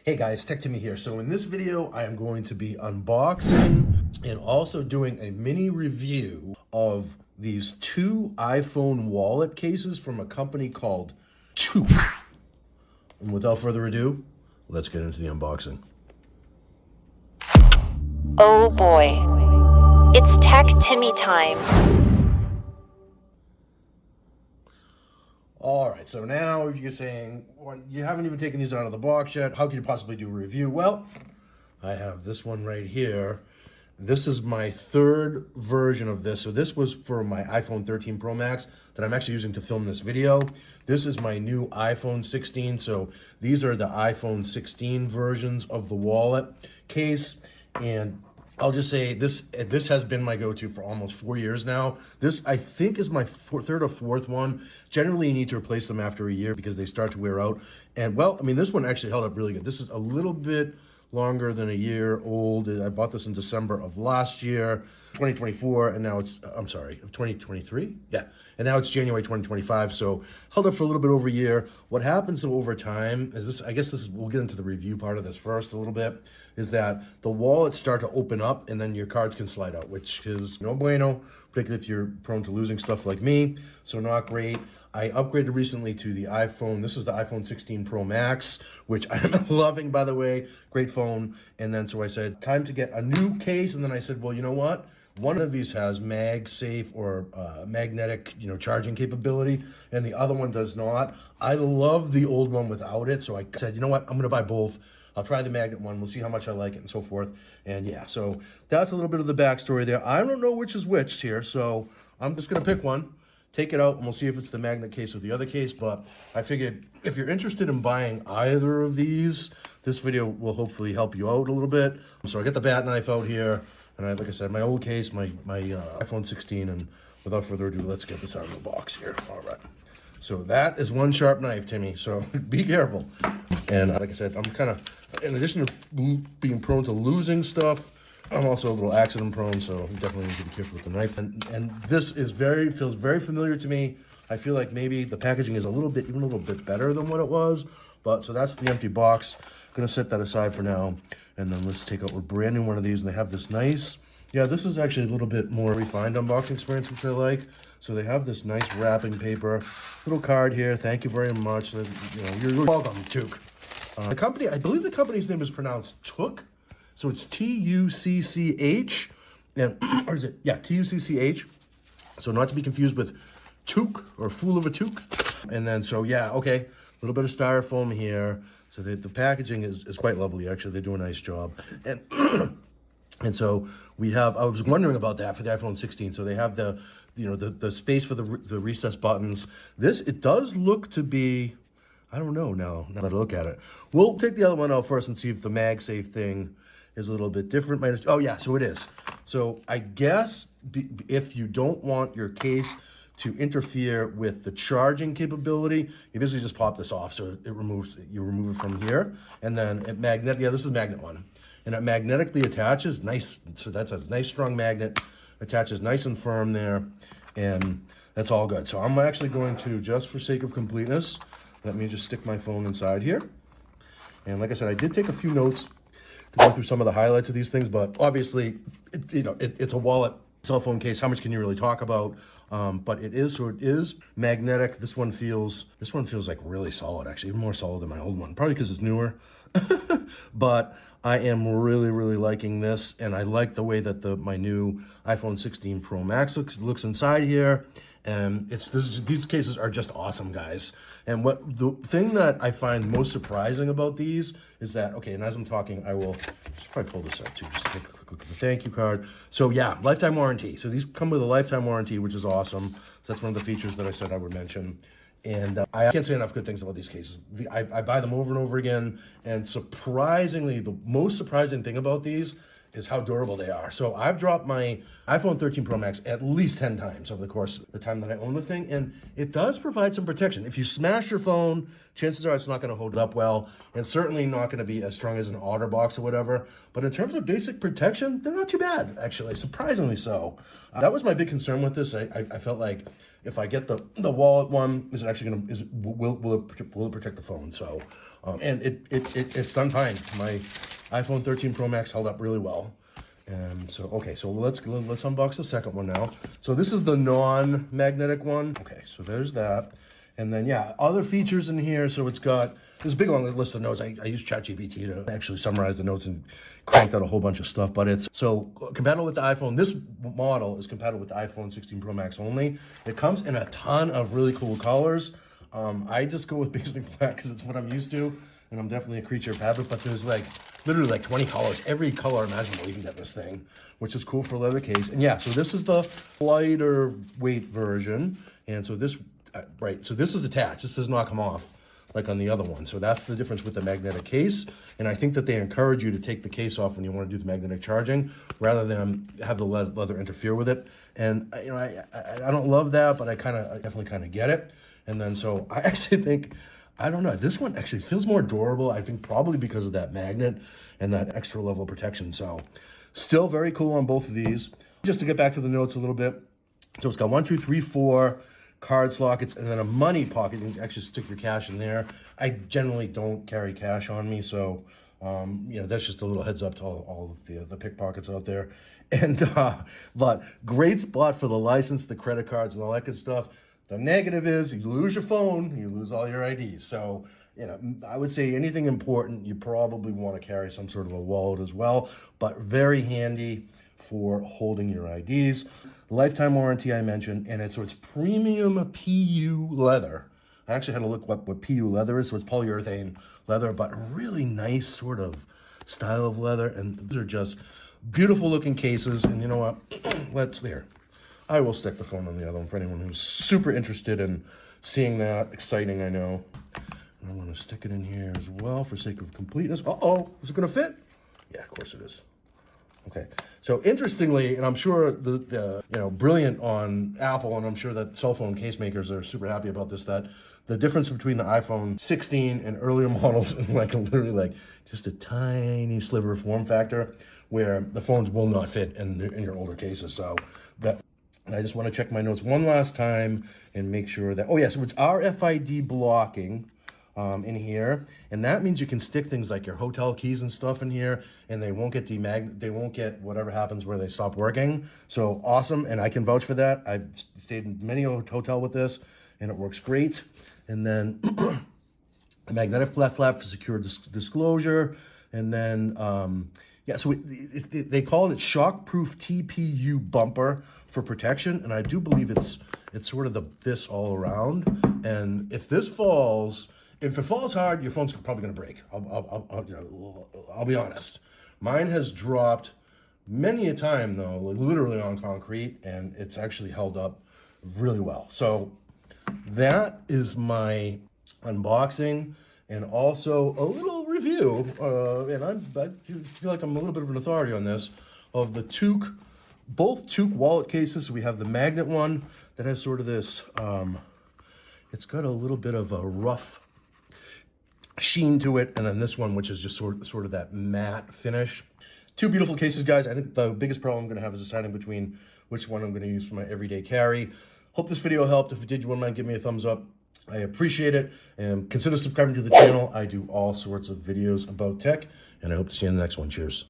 Hey guys, Tech Timmy here. So in this video, I am going to be unboxing and also doing a mini review of these two iPhone wallet cases from a company called TUCCH. And without further ado, let's get into the unboxing. Oh boy, it's Tech Timmy time. All right, so now you're saying, well, you haven't even taken these out of the box yet. How could you possibly do a review? Well, I have this one right here. This is my third version of this. So this was for my iPhone 13 Pro Max that I'm actually using to film this video. This is my new iPhone 16. So these are the iPhone 16 versions of the wallet case. And I'll just say this has been my go-to for almost 4 years now. This, I think, is my third or fourth one. Generally, you need to replace them after a year because they start to wear out. And, well, I mean, this one actually held up really good. This is a little bit longer than a year old. I bought this in December of last year, 2024, and now it's, I'm sorry, 2023? Yeah, and now it's January 2025, so held up for a little bit over a year. What happens over time is this, I guess this is, we'll get into the review part of this first a little bit, is that the wallets start to open up and then your cards can slide out, which is no bueno, particularly if you're prone to losing stuff like me, so not great. I upgraded recently to the iPhone. This is the iPhone 16 Pro Max, which I'm loving, by the way. Great phone. And then so I said, time to get a new case. And then I said, well, you know what? One of these has MagSafe or magnetic, charging capability, and the other one does not. I love the old one without it, so I said, you know what? I'm going to buy both. I'll try the magnet one. We'll see how much I like it and so forth. And yeah, so that's a little bit of the backstory there. I don't know which is which here, so I'm just going to pick one, take it out, and we'll see if it's the magnet case or the other case. But I figured if you're interested in buying either of these, this video will hopefully help you out a little bit. So I got the bat knife out here, and like I said, my old case, my iPhone 16, and without further ado, let's get this out of the box here. All right. So that is one sharp knife, Timmy, so be careful. And like I said, I'm kind of, in addition to being prone to losing stuff, I'm also a little accident prone, so you definitely need to be careful with the knife. And this is feels very familiar to me. I feel like maybe the packaging is even a little bit better than what it was. But so that's the empty box. I'm gonna set that aside for now. And then let's take out a brand new one of these. And they have this nice, yeah, this is actually a little bit more refined unboxing experience, which I like. So they have this nice wrapping paper, little card here. Thank you very much. You're welcome, TUCCH. The company, I believe the company's name is pronounced TUCCH. So it's T-U-C-C-H, and or is it? Yeah, T-U-C-C-H. So not to be confused with TUCCH or Fool of a TUCCH. And then so yeah, okay, a little bit of styrofoam here. So the packaging is quite lovely. Actually, they do a nice job. And and so we have. I was wondering about that for the iPhone 16. So they have the space for the recessed buttons. It does look to be. I don't know now that I look at it. We'll take the other one out first and see if the MagSafe thing is a little bit different. Oh yeah, so it is. So I guess if you don't want your case to interfere with the charging capability, you basically just pop this off. So you remove it from here, and then this is the magnet one. And it magnetically attaches, nice. So that's a nice strong magnet, attaches nice and firm there, and that's all good. So I'm actually going to, just for sake of completeness, let me just stick my phone inside here. And like I said, I did take a few notes to go through some of the highlights of these things, but obviously, it's a wallet, cell phone case. How much can you really talk about? But it is magnetic. This one feels like really solid, actually, even more solid than my old one, probably because it's newer. But I am really, really liking this, and I like the way that my new iPhone 16 Pro Max looks inside here. And these cases are just awesome, guys. And the thing that I find most surprising about these is that, okay, and as I'm talking, I will just probably pull this up too, just to take a quick look at the thank you card. So yeah, lifetime warranty. So these come with a lifetime warranty, which is awesome. So that's one of the features that I said I would mention. And I can't say enough good things about these cases. I buy them over and over again. And surprisingly, the most surprising thing about these is how durable they are. So I've dropped my iPhone 13 Pro Max at least 10 times over the course of the time that I own the thing, and it does provide some protection. If you smash your phone, chances are it's not gonna hold up well, and certainly not gonna be as strong as an OtterBox or whatever. But in terms of basic protection, they're not too bad, actually, surprisingly so. That was my big concern with this. I felt like if I get the wallet one, is it actually gonna will it protect the phone? So, and it's done fine. My iPhone 13 Pro Max held up really well. And so, okay, so let's unbox the second one now. So this is the non-magnetic one. Okay, so there's that. And then, yeah, other features in here. So it's got this big long list of notes. I use ChatGPT to actually summarize the notes and cranked out a whole bunch of stuff. But it's so compatible with the iPhone. This model is compatible with the iPhone 16 Pro Max only. It comes in a ton of really cool colors. I just go with basic black because it's what I'm used to. And I'm definitely a creature of habit. But there's like literally like 20 colors. Every color imaginable you can get this thing, which is cool for a leather case. And yeah, so this is the lighter weight version. And so this... right, so this is attached. This does not come off like on the other one. So that's the difference with the magnetic case. And I think that they encourage you to take the case off when you want to do the magnetic charging rather than have the leather interfere with it. And you know, I don't love that, but I definitely kind of get it. And then so I actually think, I don't know, this one actually feels more durable. I think probably because of that magnet and that extra level of protection. So still very cool on both of these. Just to get back to the notes a little bit. So it's got 1, 2, 3, 4 card slots, and then a money pocket. You can actually stick your cash in there. I generally don't carry cash on me, so you know, that's just a little heads up to all of the pickpockets out there. And but great spot for the license, the credit cards, and all that good stuff. The negative is you lose your phone, you lose all your IDs. So you know, I would say anything important, you probably want to carry some sort of a wallet as well, but very handy for holding your IDs. Lifetime warranty I mentioned, and it's premium PU leather. I actually had to look up what PU leather is, so it's polyurethane leather, but a really nice sort of style of leather, and these are just beautiful looking cases. And you know what? I will stick the phone on the other one for anyone who's super interested in seeing that. Exciting, I know. And I'm gonna stick it in here as well for sake of completeness. Uh-oh, is it gonna fit? Yeah, of course it is. Okay, so interestingly, and I'm sure the you know, brilliant on Apple, and I'm sure that cell phone case makers are super happy about this, that the difference between the iPhone 16 and earlier models is like literally like just a tiny sliver of form factor where the phones will not fit in your older cases. So that, and I just want to check my notes one last time and make sure that, oh yeah, so it's RFID blocking in here, and that means you can stick things like your hotel keys and stuff in here, and they won't get whatever happens where they stop working. So awesome, and I can vouch for that. I've stayed in many a hotel with this, and it works great. And then a magnetic flap for secure disclosure, and then yeah, so they call it shockproof TPU bumper for protection, and I do believe it's sort of this all around. And if this falls, if it falls hard, your phone's probably gonna break. I'll be honest. Mine has dropped many a time though, like literally on concrete, and it's actually held up really well. So that is my unboxing and also a little review. And I feel like I'm a little bit of an authority on this, of the TUCCH, both TUCCH wallet cases. We have the magnet one that has sort of this, it's got a little bit of a rough sheen to it, and then this one, which is just sort of that matte finish. Two beautiful cases, guys. I think the biggest problem I'm going to have is deciding between which one I'm going to use for my everyday carry. Hope this video helped. If it did, you wouldn't mind giving me a thumbs up. I appreciate it, and consider subscribing to the channel. I do all sorts of videos about tech, and I hope to see you in the next one. Cheers.